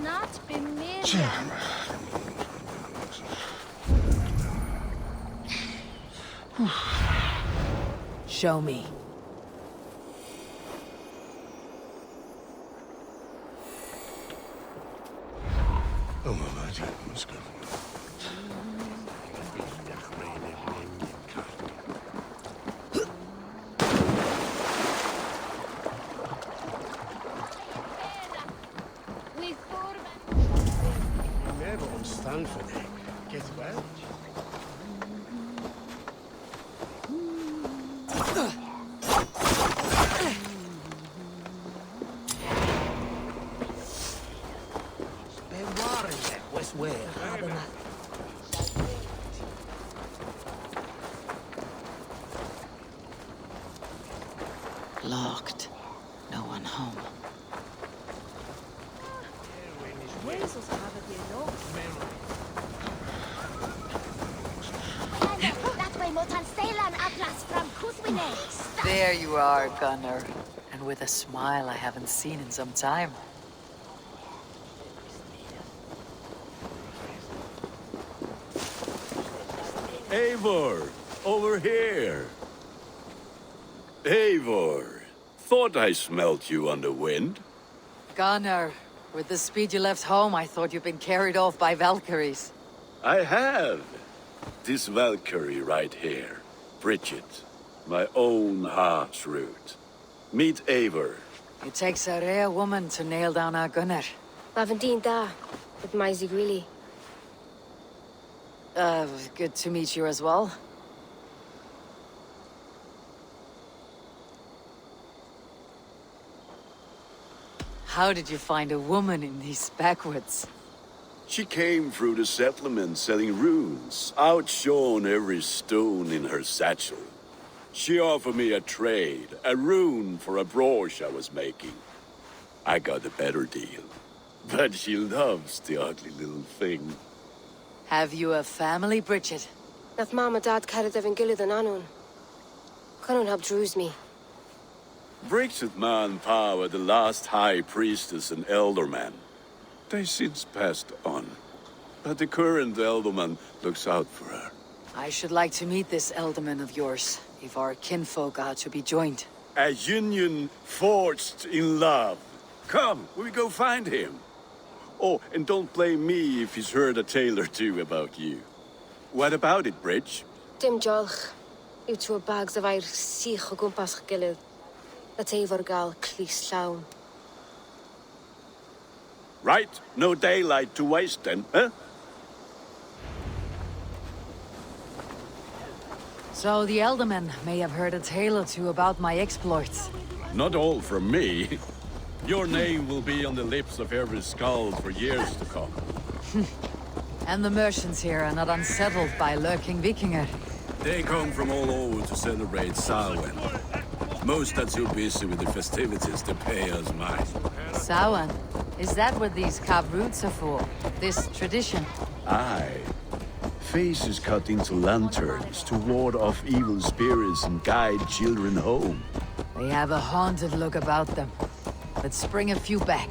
not bemiddeln. Show me. Oh, my lord, let's go. Stanford, get well. Locked. No one home. There you are, Gunner. And with a smile I haven't seen in some time. Eivor, over here. Eivor, thought I smelt you on the wind. Gunner, with the speed you left home, I thought you'd been carried off by Valkyries. I have. This Valkyrie right here, Bridget, my own heart's root. Meet Eivor. It takes a rare woman to nail down our Gunner. Lavendine da, with Maisie Greeley. Good to meet you as well. How did you find a woman in these backwoods? She came through the settlement selling runes, outshone every stone in her satchel. She offered me a trade, a rune for a brooch I was making. I got a better deal. But she loves the ugly little thing. Have you a family, Bridget? Nath Mama Dad carried Evan Gillid and Anun. Can't help Drews me. Bridget Man Pa, the last high priestess and elderman. They since passed on. But the current elderman looks out for her. I should like to meet this elderman of yours, if our kinfolk are to be joined. A union forged in love. Come, we go find him. Oh, and don't blame me if he's heard a tale or two about you. What about it, Bridge? Dim Jolch. You two bags of air sich o gwmpas Gillid. That Eivor gal clis llawn. Right, no daylight to waste then, huh? So the Elderman may have heard a tale or two about my exploits. Not all from me. Your name will be on the lips of every skull for years to come. And the merchants here are not unsettled by lurking Vikinger. They come from all over to celebrate Samhain. Most are too busy with the festivities to pay us mind. Samhain? Is that what these carved roots are for? This tradition? Aye. Faces cut into lanterns to ward off evil spirits and guide children home. They have a haunted look about them. Let's bring a few back.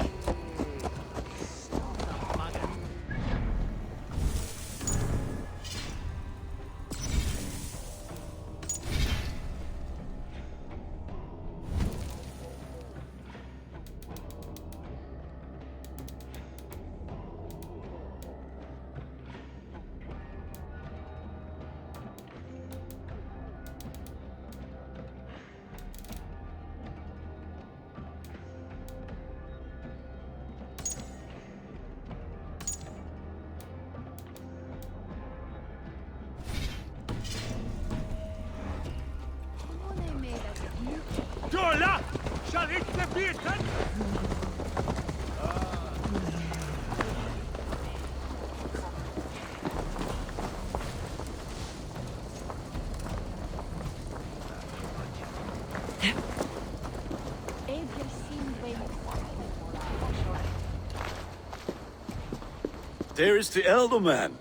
There is the Elderman.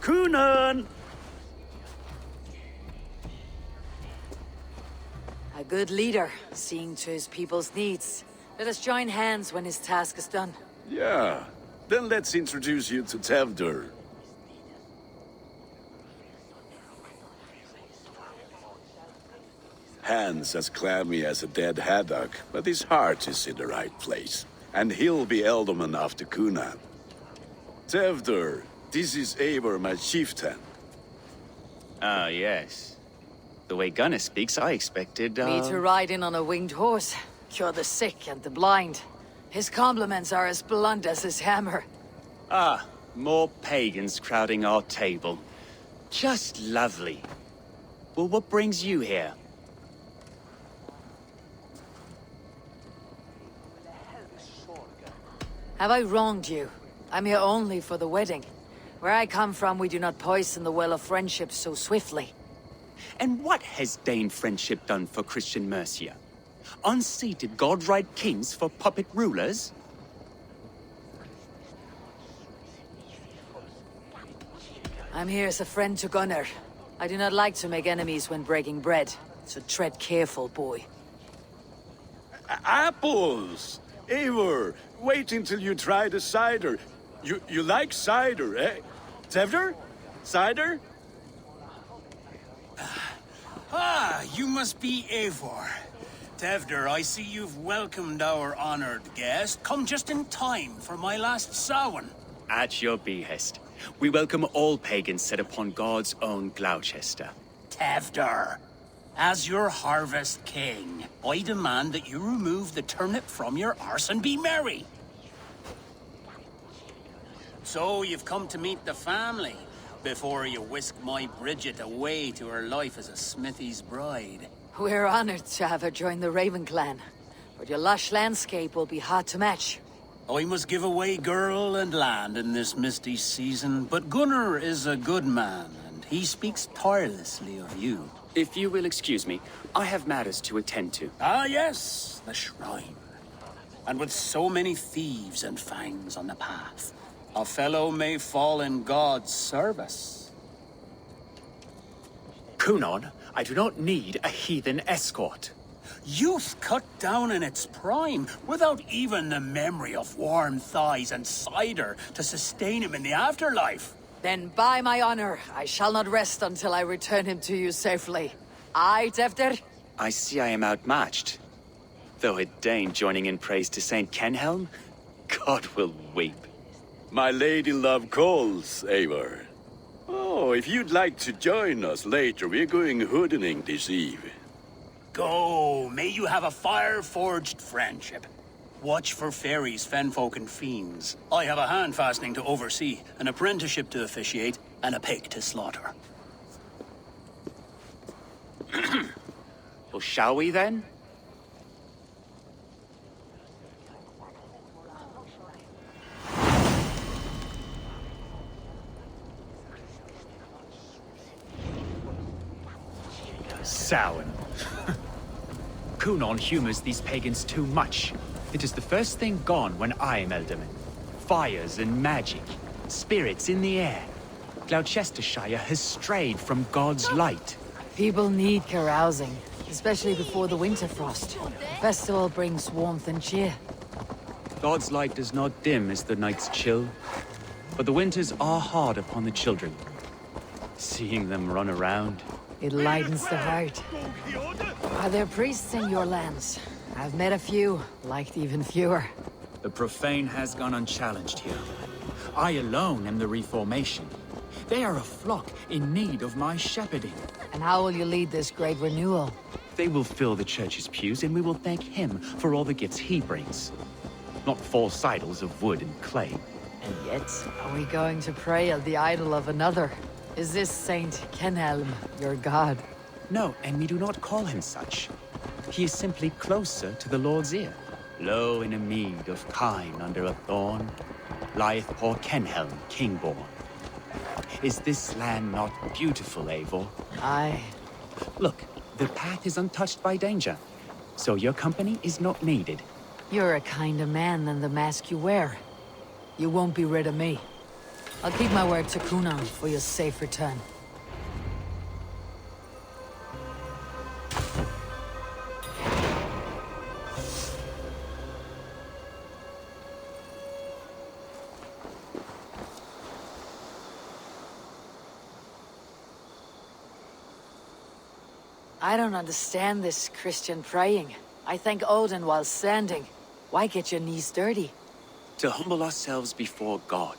Kunan! A good leader, seeing to his people's needs. Let us join hands when his task is done. Yeah, Then let's introduce you to Tevder. Hands as clammy as a dead haddock, but his heart is in the right place. And he'll be Ealdorman after Cunha. Tevder, this is Eivor, my chieftain. Ah, yes. The way Gunnar speaks, I expected, Me to ride in on a winged horse, cure the sick and the blind. His compliments are as blunt as his hammer. Ah, more pagans crowding our table. Just lovely. Well, what brings you here? Have I wronged you? I'm here only for the wedding. Where I come from, we do not poison the well of friendship so swiftly. And what has Dane friendship done for Christian Mercia? Unseated godright kings for puppet rulers? I'm here as a friend to Gunnar. I do not like to make enemies when breaking bread, so tread careful, boy. Apples! Eivor, wait until you try the cider. You like cider, eh? Tevder? Cider? Ah, you must be Eivor. Tevder, I see you've welcomed our honored guest. Come just in time for my last Samhain. At your behest. We welcome all pagans set upon God's own Gloucester. Tevder, as your harvest king, I demand that you remove the turnip from your arse and be merry. So you've come to meet the family before you whisk my Bridget away to her life as a smithy's bride. We're honored to have her join the Raven clan, but your lush landscape will be hard to match. I must give away girl and land in this misty season, but Gunnar is a good man, and he speaks tirelessly of you. If you will excuse me, I have matters to attend to. Ah, yes, the shrine. And with so many thieves and fangs on the path, a fellow may fall in God's service. Kunon, I do not need a heathen escort. Youth cut down in its prime, without even the memory of warm thighs and cider to sustain him in the afterlife. Then by my honor, I shall not rest until I return him to you safely. Aye, Tevder? I see I am outmatched. Though a Dane joining in praise to Saint Kenhelm, God will weep. My lady love calls, Eivor. Oh, if you'd like to join us later, we're going hoodening this eve. Go, may you have a fire-forged friendship. Watch for fairies, fenfolk, and fiends. I have a hand fastening to oversee, an apprenticeship to officiate, and a pig to slaughter. Well, shall we then? Samhain. Kunon humors these pagans too much. It is the first thing gone when I am Ealdorman. Fires and magic, spirits in the air. Gloucestershire has strayed from God's light. People need carousing, especially before the winter frost. The festival brings warmth and cheer. God's light does not dim as the nights chill, but the winters are hard upon the children. Seeing them run around. It lightens the heart. Are there priests in your lands? I've met a few, liked even fewer. The profane has gone unchallenged here. I alone am the reformation. They are a flock in need of my shepherding. And how will you lead this great renewal? They will fill the church's pews, and we will thank him for all the gifts he brings. Not false idols of wood and clay. And yet, are we going to pray at the idol of another? Is this Saint Kenhelm your god? No, and we do not call him such. He is simply closer to the Lord's ear. Low in a mead of kine under a thorn, lieth poor Kenhelm, king-born. Is this land not beautiful, Eivor? Aye. Look, the path is untouched by danger, so your company is not needed. You're a kinder man than the mask you wear. You won't be rid of me. I'll keep my word to Kunon for your safe return. I don't understand this Christian praying. I thank Odin while standing. Why get your knees dirty? To humble ourselves before God.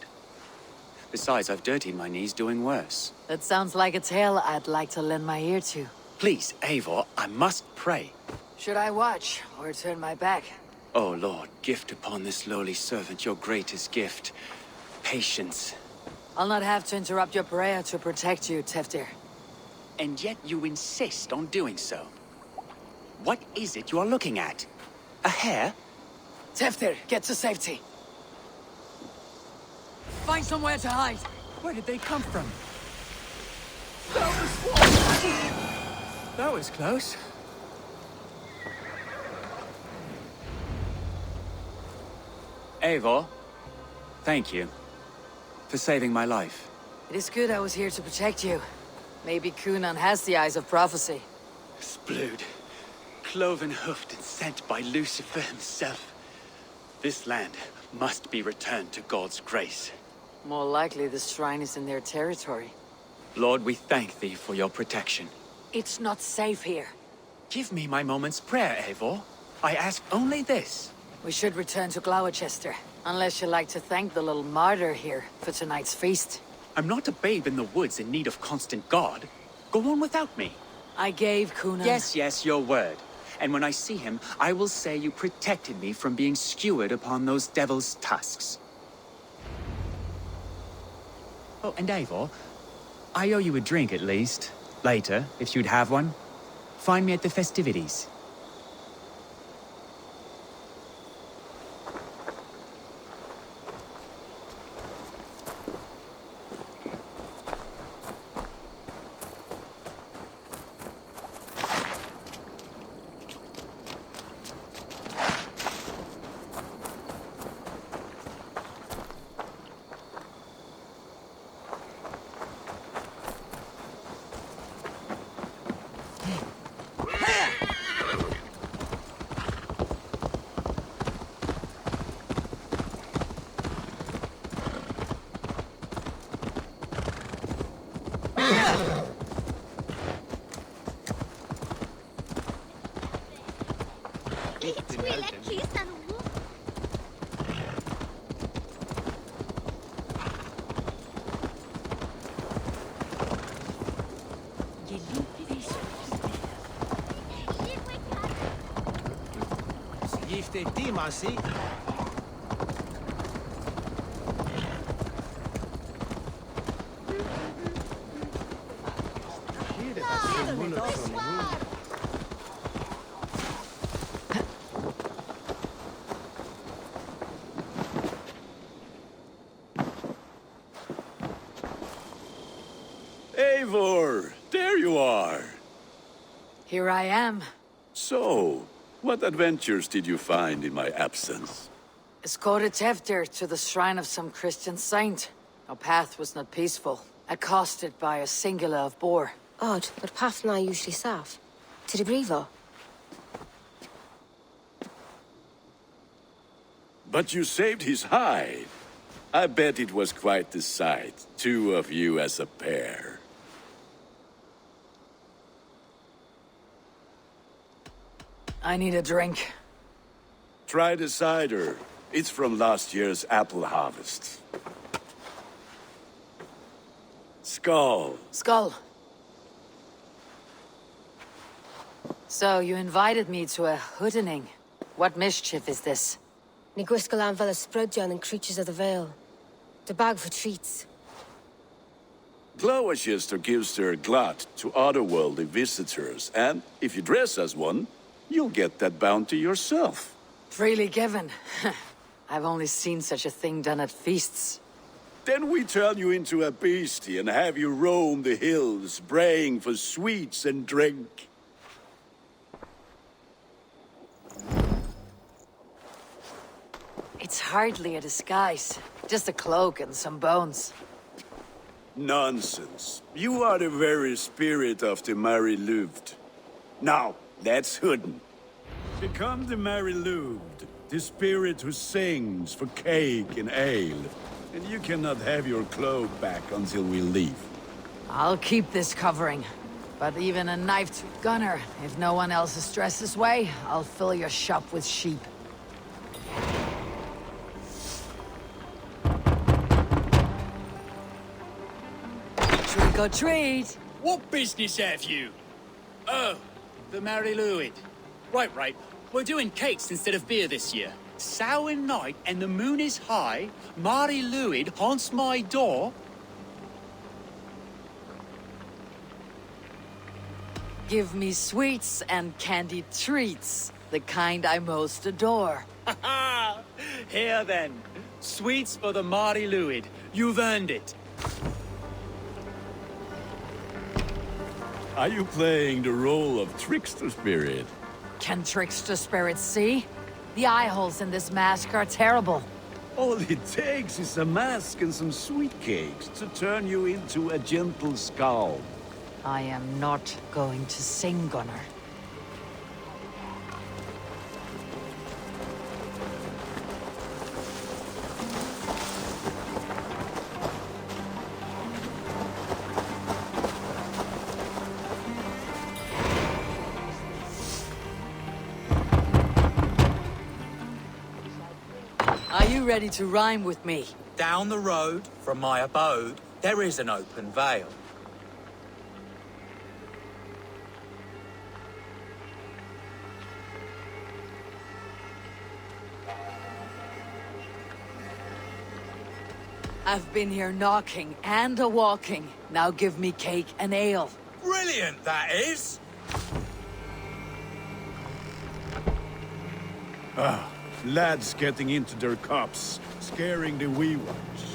Besides, I've dirtied my knees doing worse. That sounds like a tale I'd like to lend my ear to. Please, Eivor, I must pray. Should I watch, or turn my back? Oh Lord, gift upon this lowly servant your greatest gift. Patience. I'll not have to interrupt your prayer to protect you, Teftir. And yet you insist on doing so. What is it you are looking at? A hair? Teftir, get to safety. Find somewhere to hide. Where did they come from? That was close. Eivor, thank you for saving my life. It is good I was here to protect you. Maybe Kunan has the eyes of prophecy. Splood, cloven-hoofed and sent by Lucifer himself. This land must be returned to God's grace. More likely the shrine is in their territory. Lord, we thank thee for your protection. It's not safe here. Give me my moment's prayer, Eivor. I ask only this. We should return to Glowecester, unless you'd like to thank the little martyr here for tonight's feast. I'm not a babe in the woods in need of constant guard. Go on without me. I gave Kunan... Yes, your word. And when I see him, I will say you protected me from being skewered upon those devil's tusks. Oh, and Eivor, I owe you a drink at least. Later, if you'd have one. Find me at the festivities. Eivor, there you are. Here I am. So, what adventures did you find in my absence? Escorted Teftir to the shrine of some Christian saint. Our path was not peaceful, accosted by a singular of boar. Odd, but path na usually safe. To the Grievo. But you saved his hide. I bet it was quite the sight, two of you as a pair. I need a drink. Try the cider. It's from last year's apple harvest. Skull. Skull. So, you invited me to a hoodening. What mischief is this? Ní G.Skill an fel Sprudjan and Creatures of the Vale. The bag for treats. Glowecester gives their glut to otherworldly visitors, and if you dress as one, you'll get that bounty yourself. Freely given. I've only seen such a thing done at feasts. Then we turn you into a beastie and have you roam the hills, braying for sweets and drink. It's hardly a disguise. Just a cloak and some bones. Nonsense. You are the very spirit of the Mary Louved. Now, let's hooden. Become the Mary Louved, the spirit who sings for cake and ale. And you cannot have your cloak back until we leave. I'll keep this covering. But even a knifed gunner, if no one else is dressed this way, I'll fill your shop with sheep. Trick or treat! What business have you? Oh, the MasterLiquid. Right. We're doing cakes instead of beer this year. Sour night and the moon is high. MasterLiquid haunts my door. Give me sweets and candied treats, the kind I most adore. Ha! Here then, sweets for the MasterLiquid. You've earned it. Are you playing the role of trickster spirit? Can trickster spirits see? The eye holes in this mask are terrible. All it takes is a mask and some sweet cakes to turn you into a gentle skull. I am not going to sing, Gunnar. Are you ready to rhyme with me? Down the road from my abode, there is an open vale. I've been here knocking and a-walking. Now give me cake and ale. Brilliant, that is! Lads getting into their cups, scaring the wee ones.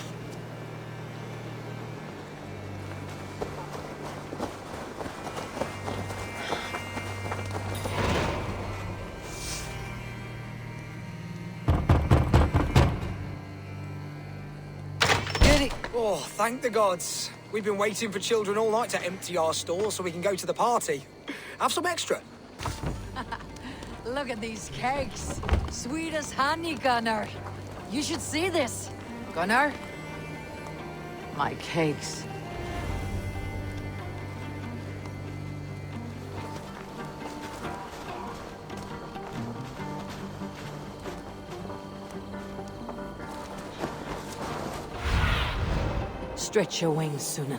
Oh, thank the gods. We've been waiting for children all night to empty our stores so we can go to the party. Have some extra. Look at these cakes. Sweet as honey, Gunnar. You should see this. Gunnar? My cakes. Stretch your wings, Sunan.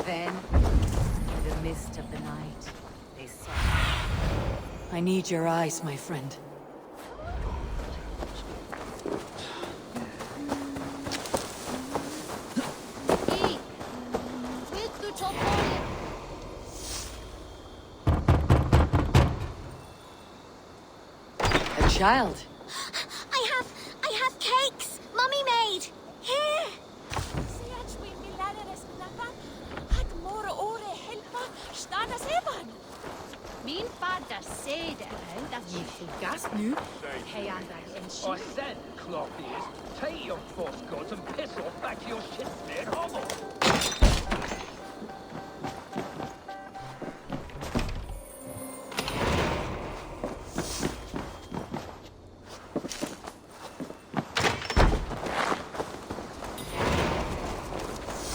Then, in the mist of the night, they saw. I need your eyes, my friend. A child. I have cakes. Mummy made. Here. Min fader säger att ni fikas nu. Hejar en I said, clock ears, take your false gods and piss off back to your shit-smeared hovel.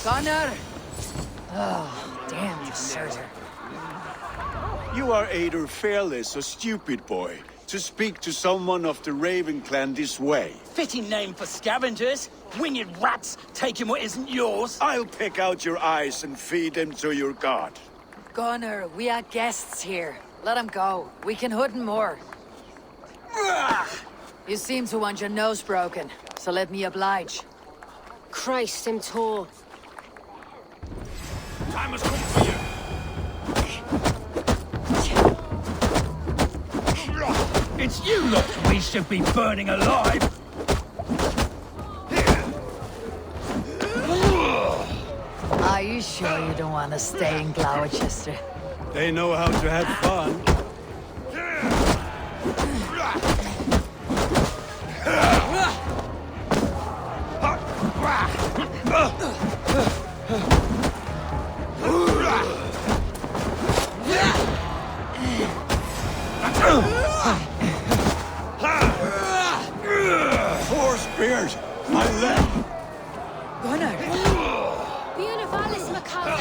Gunnar! Oh, damn deserter. You are either fearless or stupid, boy, to speak to someone of the Raven clan this way. Fitting name for scavengers. Winged rats taking what isn't yours. I'll pick out your eyes and feed them to your god. Gunnar, we are guests here. Let him go. We can hood him more. You seem to want your nose broken, so let me oblige. Christ, I'm tall. Time has come for you. It's you lot we should be burning alive! Are you sure you don't want to stay in Gloucester? They know how to have fun. Four spears! My leg! Gunnar! Bianavalis Macabre.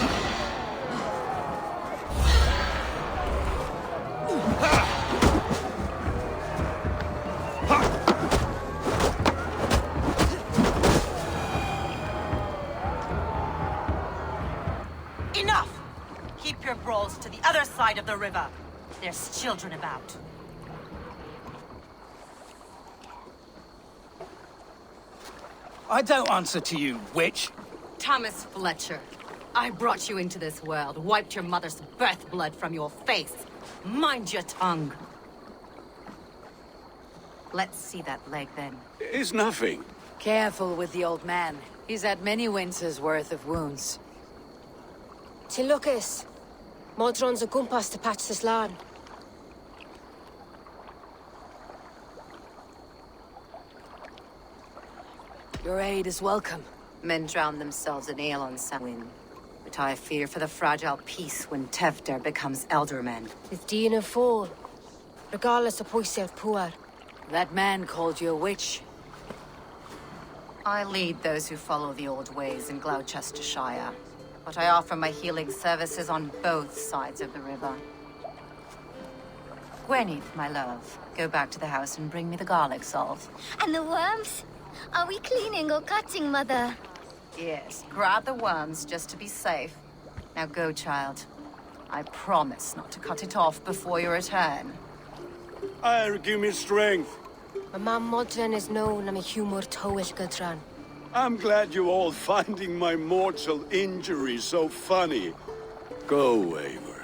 Enough! Keep your brawls to the other side of the river. There's children about. I don't answer to you, witch. Thomas Fletcher, I brought you into this world, wiped your mother's birth blood from your face. Mind your tongue. Let's see that leg then. It's nothing. Careful with the old man. He's had many winters' worth of wounds. Tilukis. Modron's a gumpas to patch this lawn. Your aid is welcome. Men drown themselves in ale on Samhain. But I fear for the fragile peace when Tevder becomes eldermen. With Dean of Fall. Regardless of Poisel Puar. That man called you a witch. I lead those who follow the old ways in Gloucestershire. But I offer my healing services on both sides of the river. Gweneth, my love, go back to the house and bring me the garlic salt. And the worms? Are we cleaning or cutting, Mother? Yes, grab the worms just to be safe. Now go, child. I promise not to cut it off before your return. Give me strength. My mom Modron is known I'm a humor toish Gudran. I'm glad you're all finding my mortal injury so funny. Go, Eivor.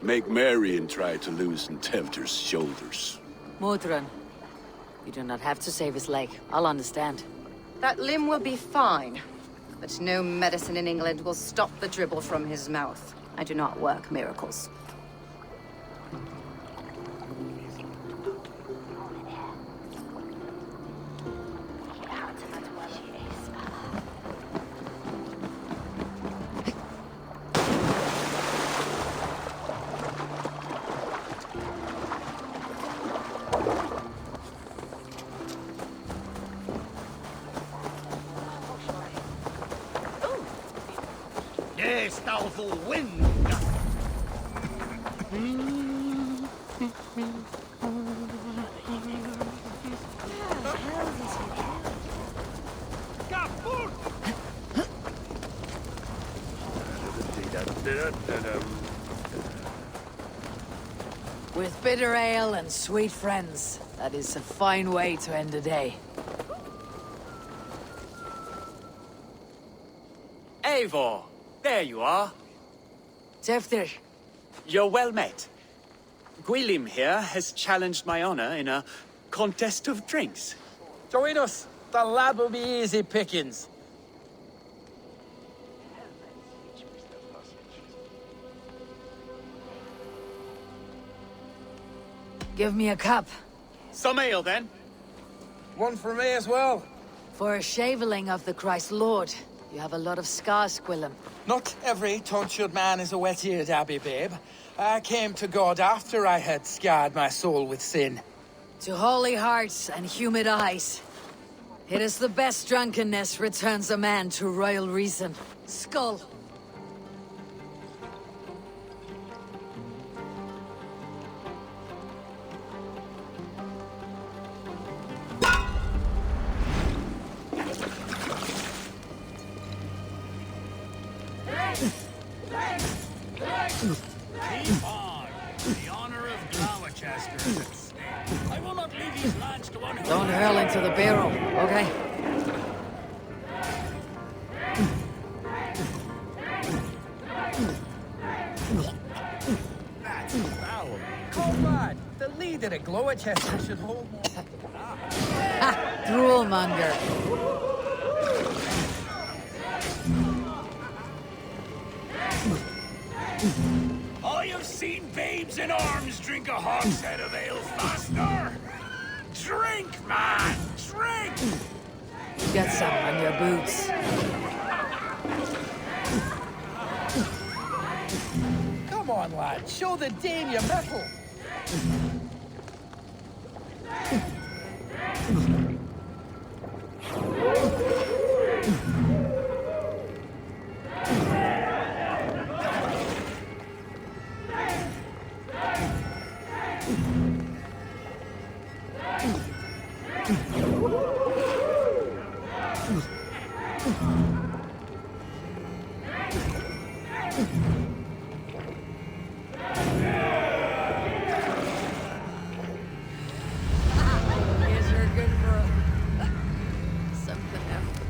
Make merry and try to loosen Tevder's shoulders. Modron, you do not have to save his leg. I'll understand. That limb will be fine. But no medicine in England will stop the dribble from his mouth. I do not work miracles. Yes, powerful wind! With bitter ale and sweet friends, that is a fine way to end a day. Eivor, there you are. Tevder. You're well met. Gwilym here has challenged my honor in a contest of drinks. Join us. The lad will be easy pickings. Give me a cup. Some ale, then. One for me as well. For a shaveling of the Christ Lord, you have a lot of scars, Gwilym. Not every tonsured man is a wet-eared abbey, babe. I came to God after I had scarred my soul with sin. To holy hearts and humid eyes. It is the best drunkenness returns a man to royal reason. Skull. Keep on. The honor of Gloucester is at stake. I will not leave these lands to one who... Don't hurl into the barrel, okay? That's foul. Comrade, the leader that a glowechester should hold more. Ha! Droolmonger. I have seen babes in arms drink a hogshead of ale faster. Drink, man! Drink! Get some on your boots. Come on, lad. Show the Dane your mettle. Here's your good for something else.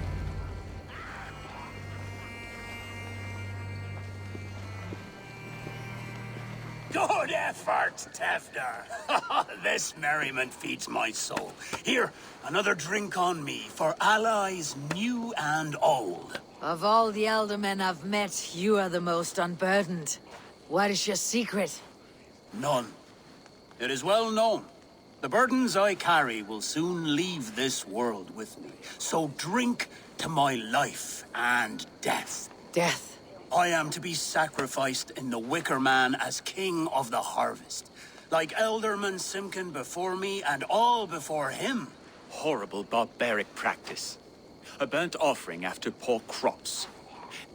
Good effort, Tefder. This merriment feeds my soul. Here, another drink on me for allies new and old. Of all the elder men I've met, you are the most unburdened. What is your secret? None. It is well known. The burdens I carry will soon leave this world with me. So drink to my life and death. Death? I am to be sacrificed in the Wicker Man as king of the harvest. Like Elderman Simkin before me and all before him. Horrible barbaric practice. A burnt offering after poor crops.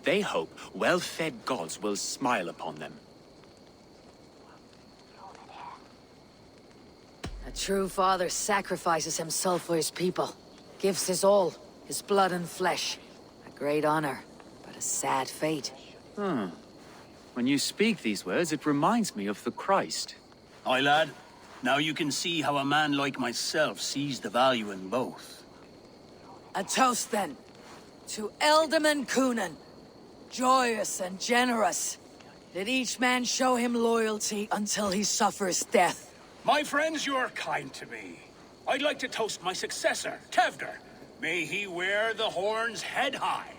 They hope well-fed gods will smile upon them. A true father sacrifices himself for his people. Gives his all, his blood and flesh. A great honor, but a sad fate. When you speak these words, it reminds me of the Christ. Aye, lad. Now you can see how a man like myself sees the value in both. A toast, then, to Elderman Coonan. Joyous and generous. Let each man show him loyalty until he suffers death. My friends, you are kind to me. I'd like to toast my successor, Tevder. May he wear the horns head high.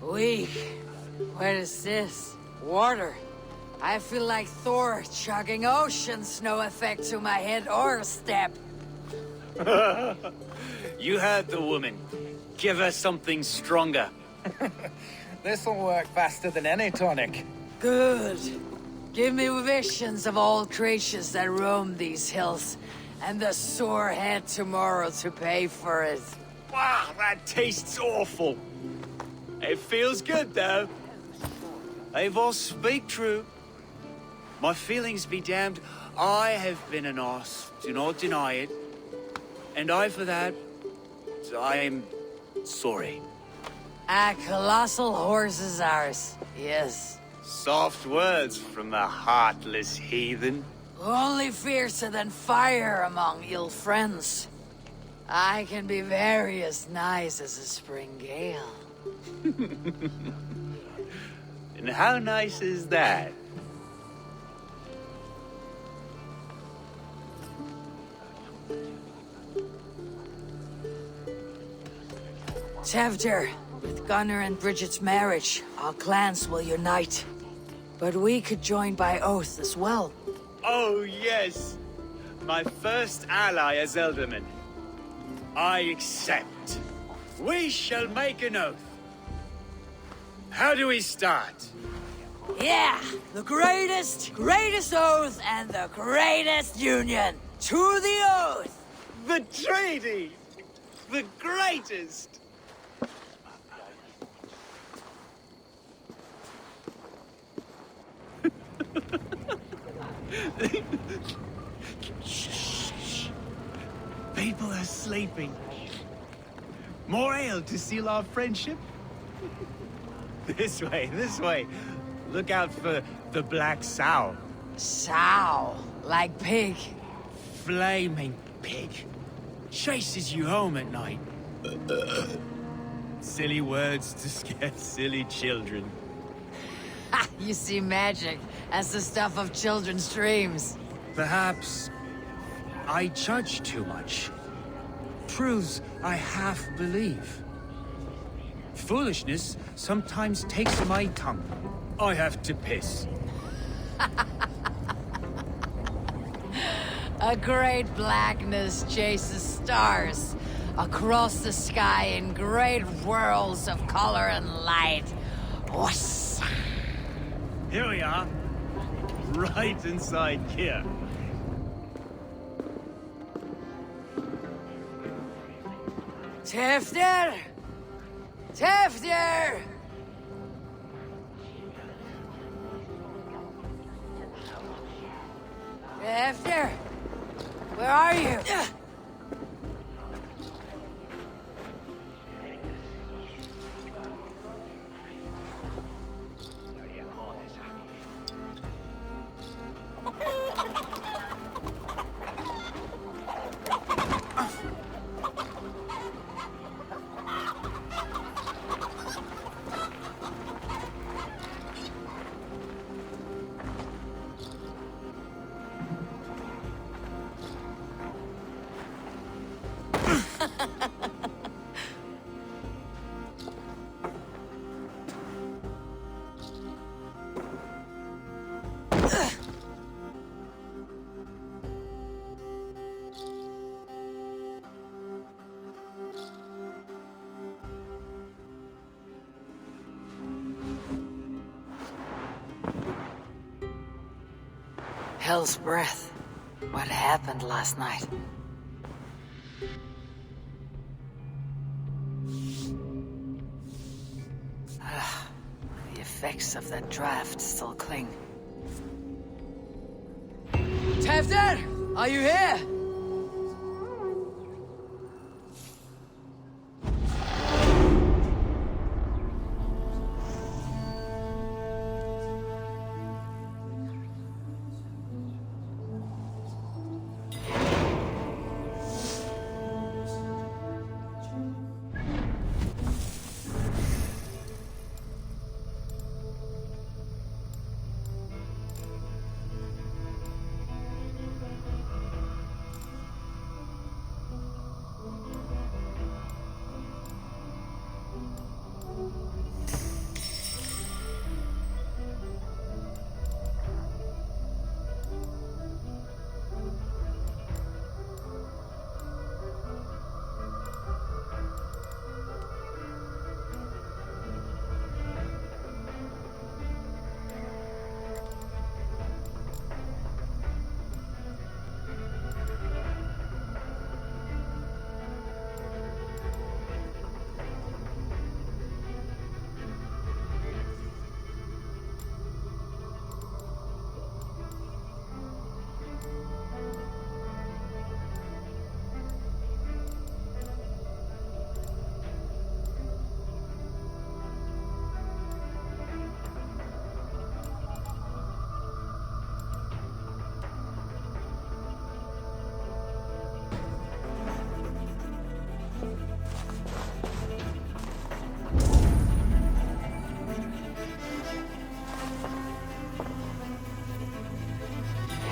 Weak. What is this? Water. I feel like Thor chugging oceans. No effect to my head or step. You heard the woman. Give her something stronger. This'll work faster than any tonic. Good. Give me visions of all creatures that roam these hills, and the sore head tomorrow to pay for it. Wow, that tastes awful. It feels good, though. They both speak true. My feelings be damned. I have been an arse, do not deny it. And I, for that, I am sorry. A colossal horse is ours, yes. Soft words from the heartless heathen. Only fiercer than fire among ill friends. I can be very as nice as a spring gale. And how nice is that? Tevder, with Gunnar and Bridget's marriage, our clans will unite. But we could join by oath as well. Oh, yes. My first ally as Elderman. I accept. We shall make an oath. How do we start? Yeah! The greatest oath and the greatest union! To the oath! The treaty! The greatest! Shh. People are sleeping. More ale to seal our friendship? This way, this way. Look out for the black sow. Sow? Like pig? Flaming pig. Chases you home at night. Silly words to scare silly children. Ha! You see magic. That's the stuff of children's dreams. Perhaps I judge too much. Truths I half believe. Foolishness sometimes takes my tongue. I have to piss. A great blackness chases stars across the sky in great whirls of color and light. Whoosh! Here we are. Right inside here. Tefter! Tefter! Tefter! Where are you? Hell's breath. What happened last night? The effects of that draft still cling. Tefter! Are you here?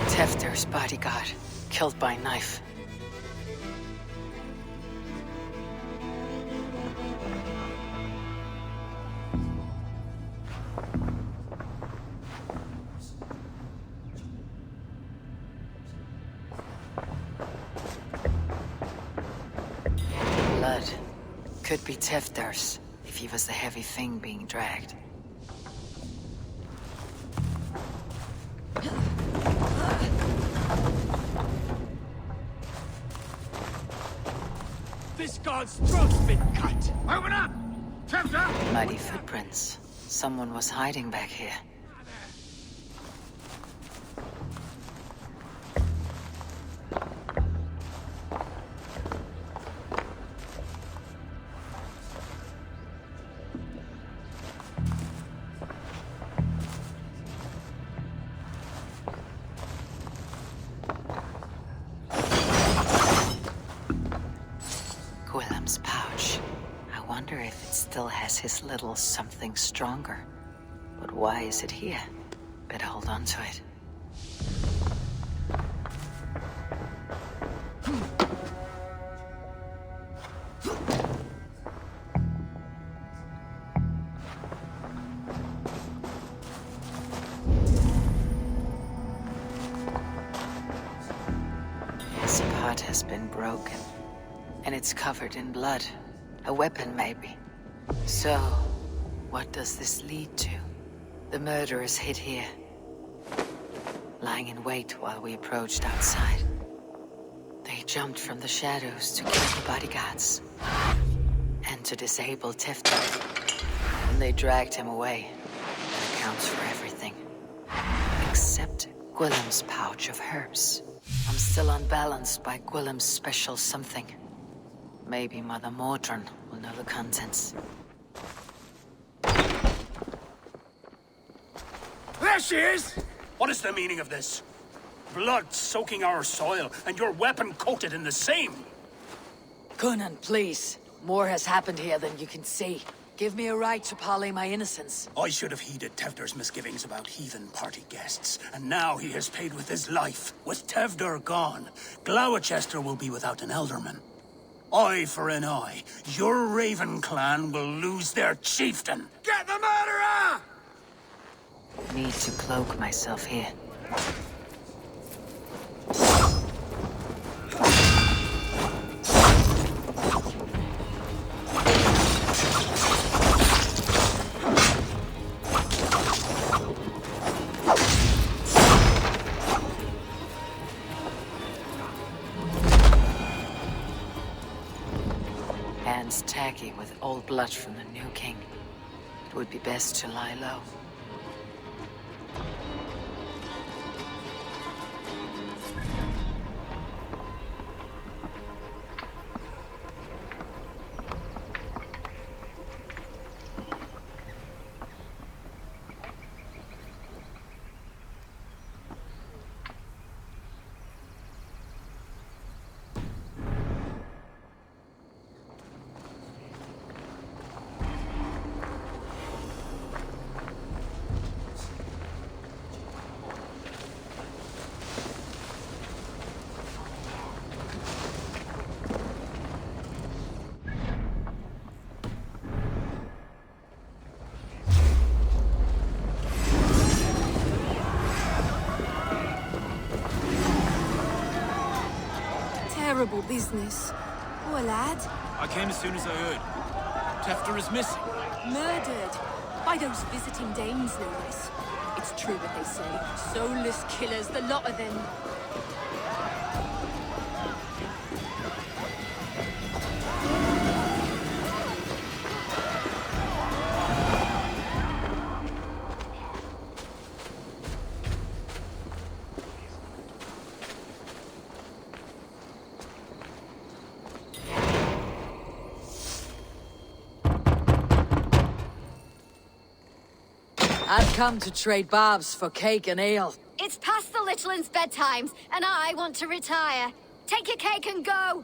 Tefter's bodyguard, killed by knife. Blood. Could be Tefter's, if he was the heavy thing being dragged. This god's throat's been cut! Open up! Tefter! Muddy footprints. Someone was hiding back here. wonder if it still has his little something stronger. But why is it here? Better hold on to it. This part has been broken, and it's covered in blood. A weapon, maybe. So, what does this lead to? The murderers hid here, lying in wait while we approached outside. They jumped from the shadows to kill the bodyguards and to disable Tefter. And they dragged him away. That accounts for everything. Except Gwillem's pouch of herbs. I'm still unbalanced by Gwillem's special something. Maybe Mother Mordran will know the contents. There she is! What is the meaning of this? Blood soaking our soil, and your weapon coated in the same! Coonan, please. More has happened here than you can see. Give me a right to parley my innocence. I should have heeded Tevder's misgivings about heathen party guests, and now he has paid with his life. With Tevder gone, Glowecester will be without an elderman. Eye for an eye. Your Raven clan will lose their chieftain. Get the murderer! Need to cloak myself here. Hands tacky with old blood from the new king. It would be best to lie low. Terrible business. Poor lad. I came as soon as I heard. Tefter is missing. Murdered. By those visiting dames, no less. It's true what they say. Soulless killers, the lot of them. I've come to trade barbs for cake and ale. It's past the little one's bedtimes, and I want to retire. Take your cake and go!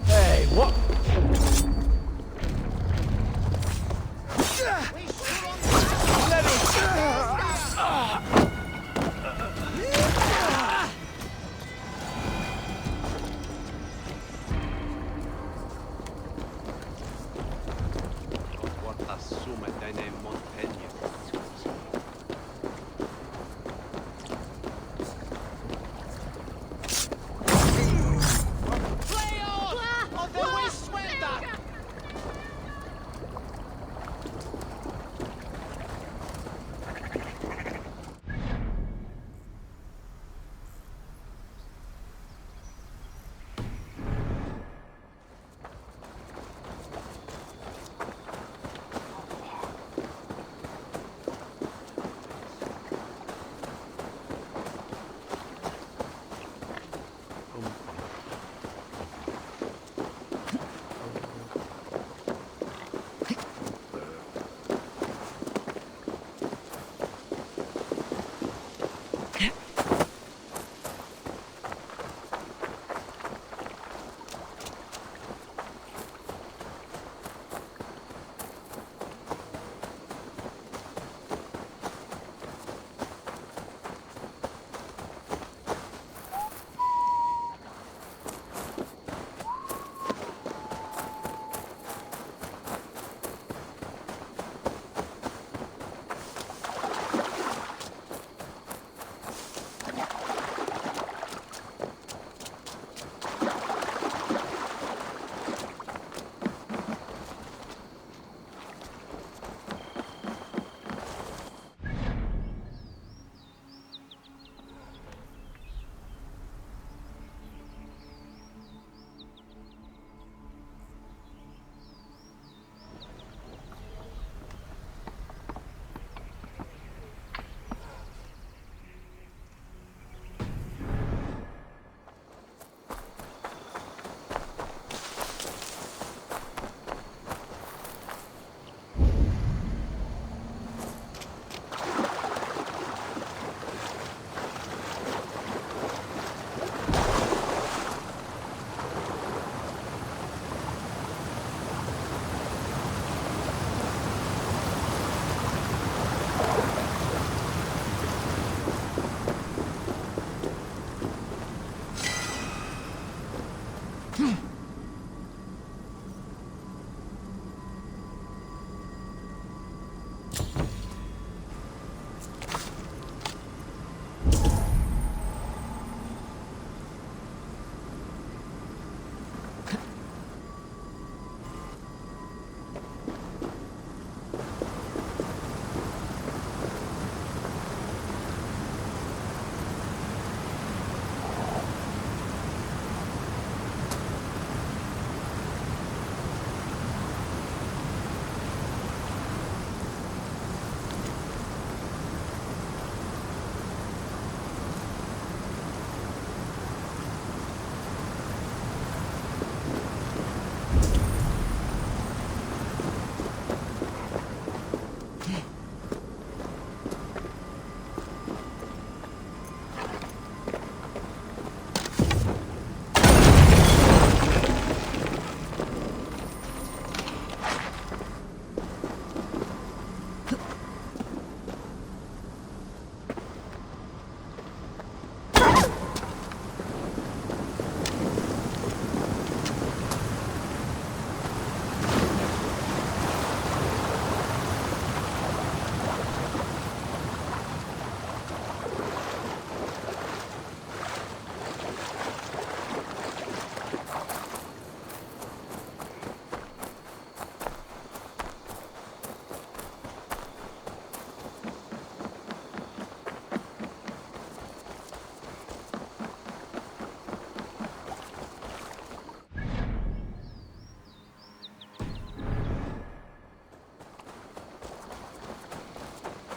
Hey, what?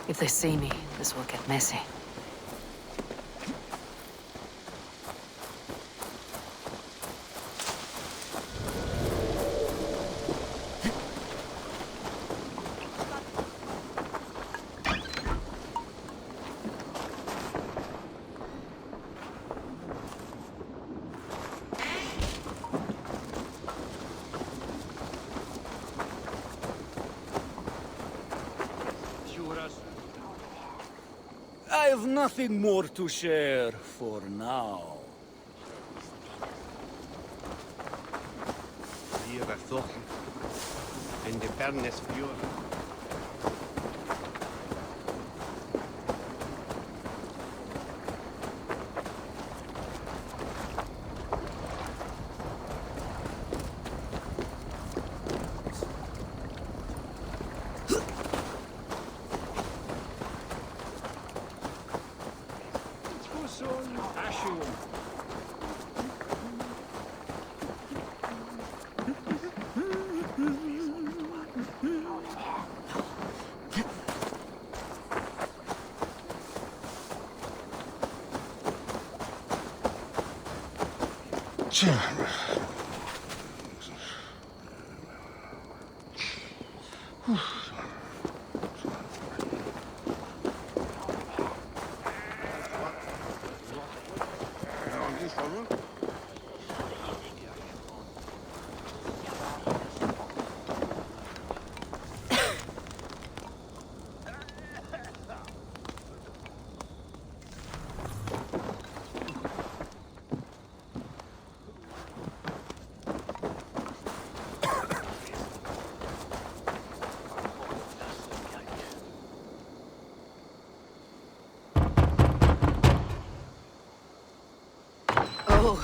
If they see me, this will get messy. I have nothing more to share for now. And the fairness pure. Oh,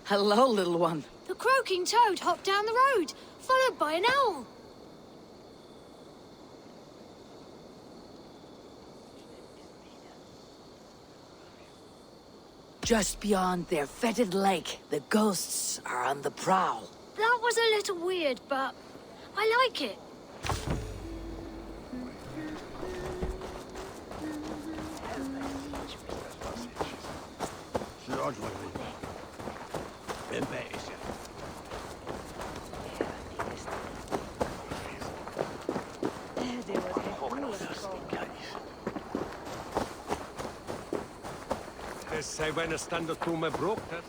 hello, little one. The croaking toad hopped down the road, followed by an owl. Just beyond their fetid lake, the ghosts are on the prowl. That was a little weird, but I like it. Sei bene stando tu me broker.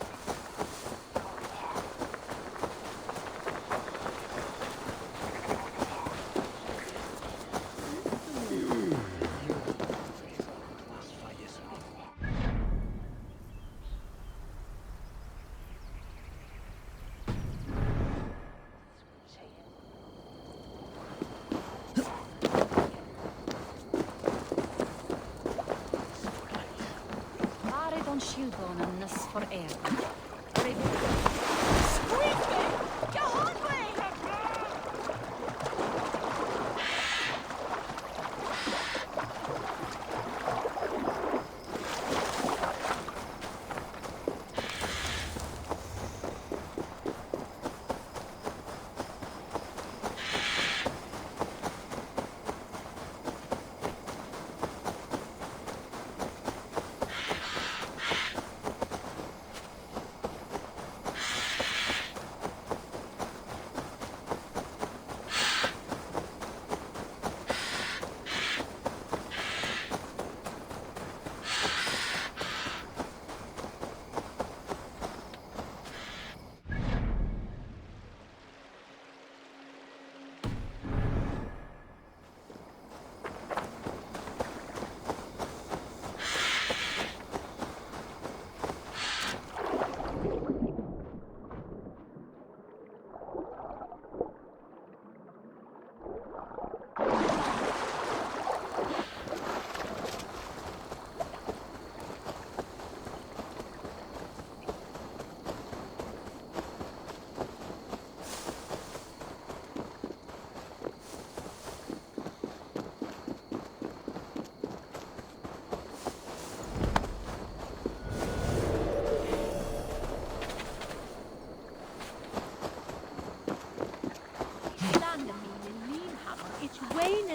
for air.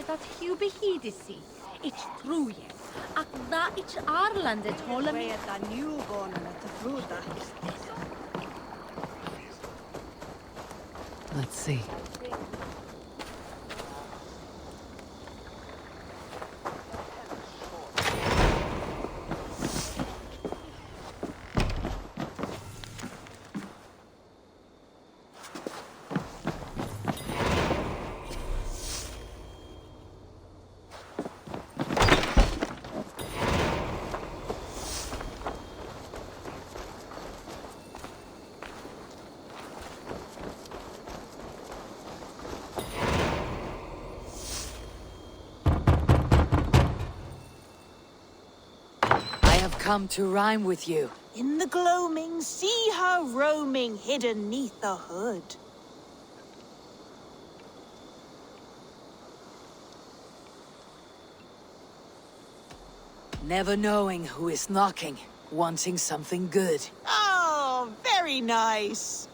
Dat Hubie Hedisi. it's true yet. Ac na it's Ireland at all. Where the new born and at the fruit Let's see. Come to rhyme with you. In the gloaming, see her roaming hidden neath the hood. Never knowing who is knocking, wanting something good. Oh, very nice.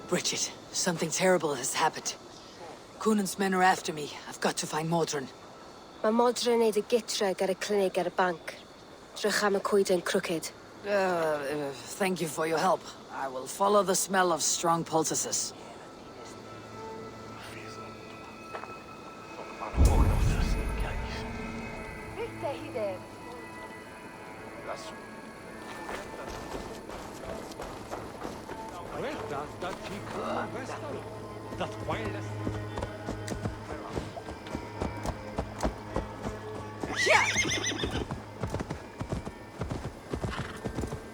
Bridget, something terrible has happened. Coonan's men are after me. I've got to find Modron. Mae Modron neud y gitreg ar y clinig ar y banc. Drych am y coeden crooked. Thank you for your help. I will follow the smell of strong poultices.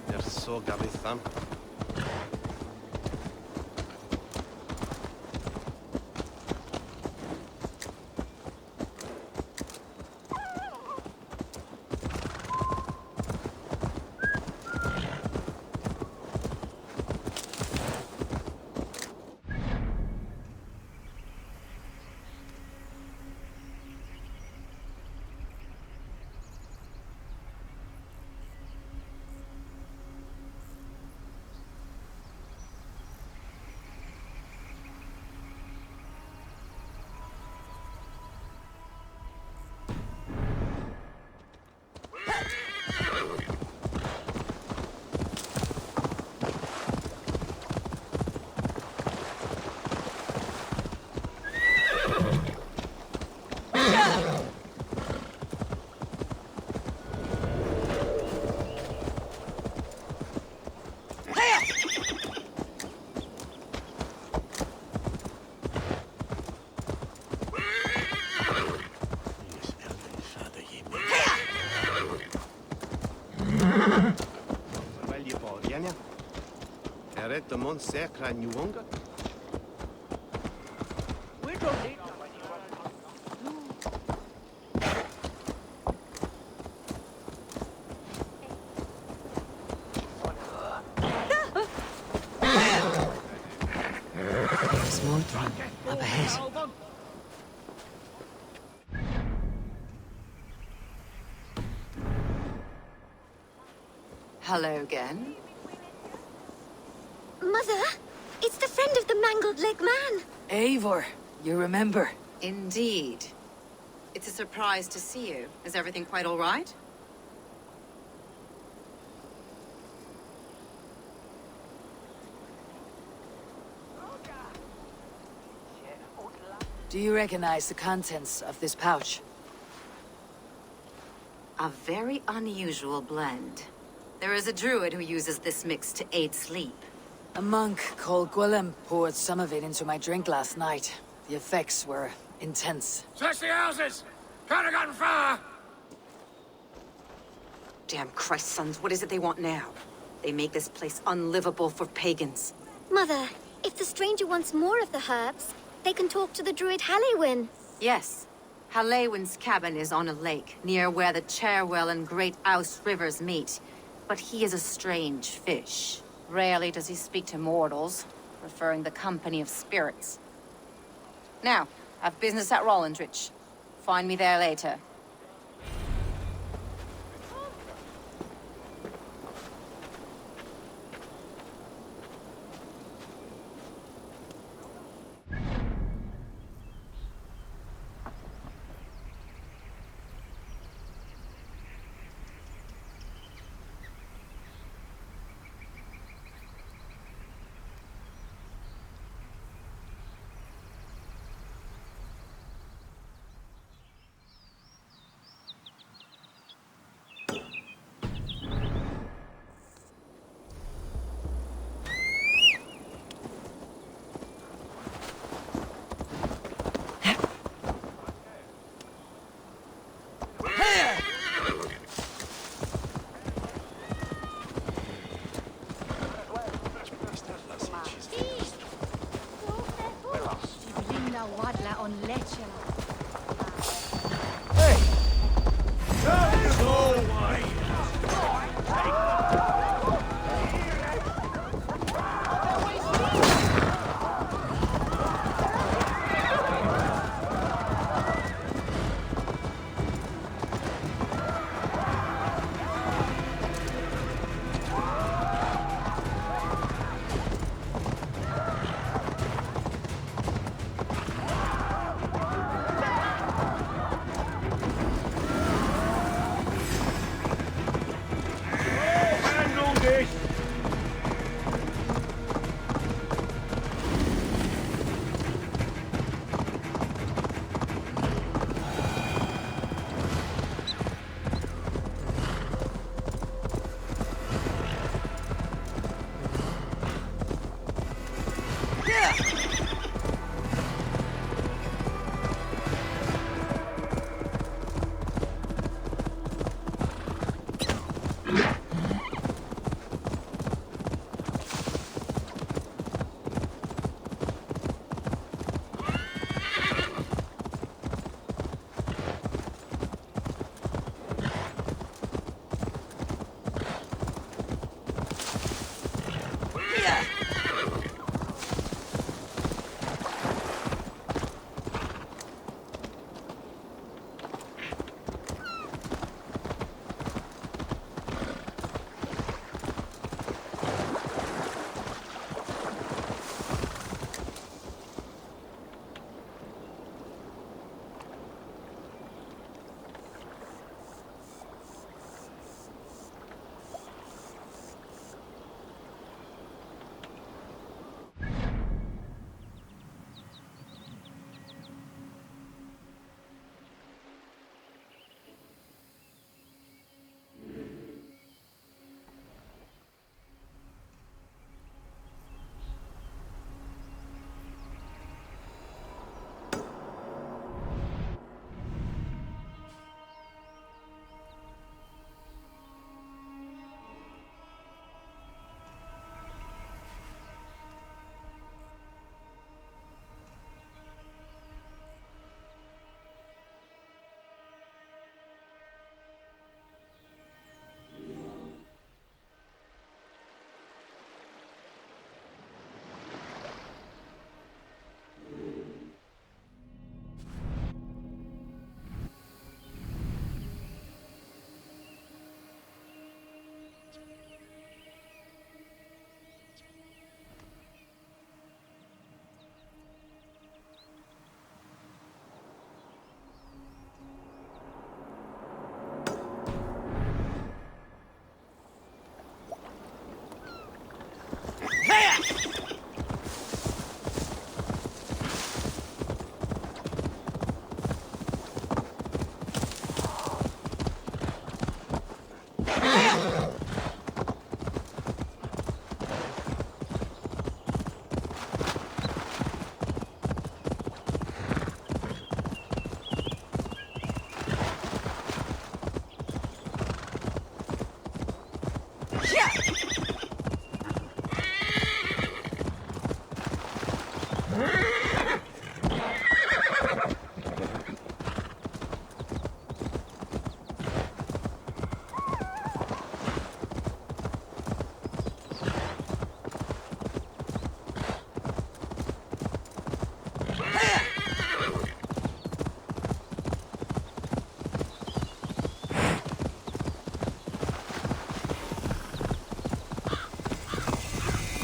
They're so gabithan. The month sacra Nuonga. We don't need There's Modron up ahead. Hello again. Mother, it's the friend of the mangled leg man. Eivor, you remember? Indeed. It's a surprise to see you. Is everything quite all right? Do you recognize the contents of this pouch? A very unusual blend. There is a druid who uses this mix to aid sleep. A monk called Gwilym poured some of it into my drink last night. The effects were intense. Search the houses! Can't have gotten far! Damn Christ, sons, what is it they want now? They make this place unlivable for pagans. Mother, if the stranger wants more of the herbs, they can talk to the druid Halewyn. Yes. Halewyn's cabin is on a lake, near where the Cherwell and Great Ouse rivers meet. But he is a strange fish. Rarely does he speak to mortals, preferring the company of spirits. Now, I've business at Rollindrich. Find me there later.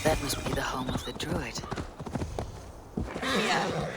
That must be the home of the druid. Yeah.